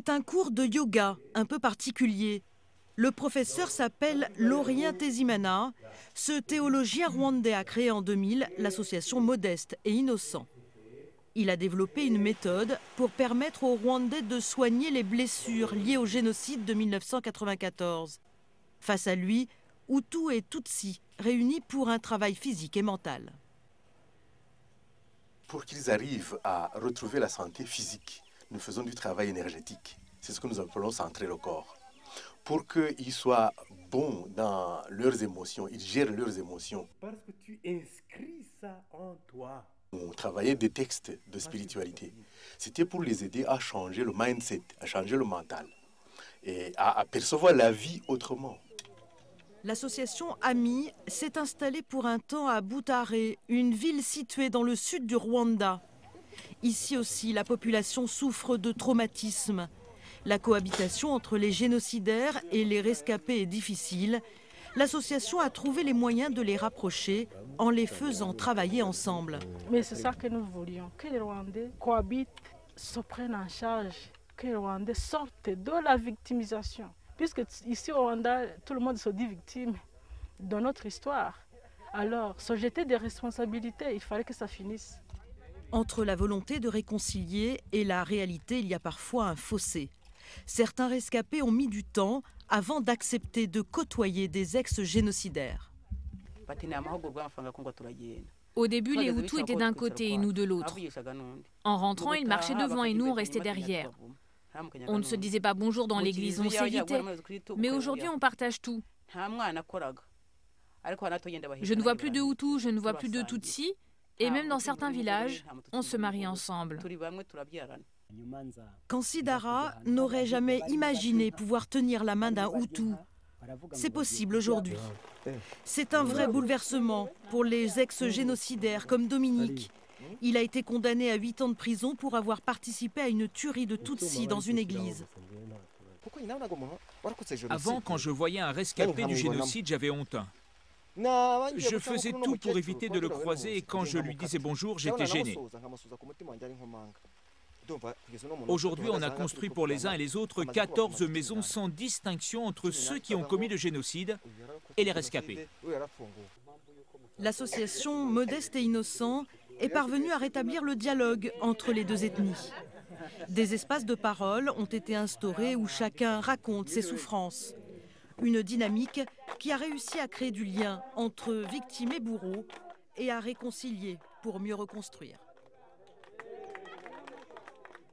C'est un cours de yoga un peu particulier. Le professeur s'appelle Laurien Tezimana. Ce théologien rwandais a créé en 2000 l'association Modeste et Innocent. Il a développé une méthode pour permettre aux Rwandais de soigner les blessures liées au génocide de 1994. Face à lui, Hutus et Tutsis réunis pour un travail physique et mental. Pour qu'ils arrivent à retrouver la santé physique, nous faisons du travail énergétique. C'est ce que nous appelons centrer le corps. Pour qu'ils soient bons dans leurs émotions, ils gèrent leurs émotions. Parce que tu inscris ça en toi. On travaillait des textes de spiritualité. C'était pour les aider à changer le mindset, à changer le mental et à percevoir la vie autrement. L'association AMI s'est installée pour un temps à Butare, une ville située dans le sud du Rwanda. Ici aussi, la population souffre de traumatisme. La cohabitation entre les génocidaires et les rescapés est difficile. L'association a trouvé les moyens de les rapprocher en les faisant travailler ensemble. Mais c'est ça que nous voulions, que les Rwandais cohabitent, se prennent en charge, que les Rwandais sortent de la victimisation. Puisque ici au Rwanda, tout le monde se dit victime de notre histoire. Alors, se jeter des responsabilités, il fallait que ça finisse. Entre la volonté de réconcilier et la réalité, il y a parfois un fossé. Certains rescapés ont mis du temps avant d'accepter de côtoyer des ex-génocidaires. Au début, les Hutus étaient d'un côté et nous de l'autre. En rentrant, ils marchaient devant et nous, on restait derrière. On ne se disait pas bonjour dans l'église, on s'évitait. Mais aujourd'hui, on partage tout. Je ne vois plus de Hutus, je ne vois plus de Tutsis. Et même dans certains villages, on se marie ensemble. Kansidara n'aurait jamais imaginé pouvoir tenir la main d'un Hutu. C'est possible aujourd'hui. C'est un vrai bouleversement pour les ex-génocidaires comme Dominique. Il a été condamné à 8 ans de prison pour avoir participé à une tuerie de Tutsis dans une église. Avant, quand je voyais un rescapé du génocide, j'avais honte. Je faisais tout pour éviter de le croiser et quand je lui disais bonjour, j'étais gêné. Aujourd'hui, on a construit pour les uns et les autres 14 maisons sans distinction entre ceux qui ont commis le génocide et les rescapés. L'association Modeste et Innocent est parvenue à rétablir le dialogue entre les deux ethnies. Des espaces de parole ont été instaurés où chacun raconte ses souffrances. Une dynamique qui a réussi à créer du lien entre victimes et bourreaux et à réconcilier pour mieux reconstruire.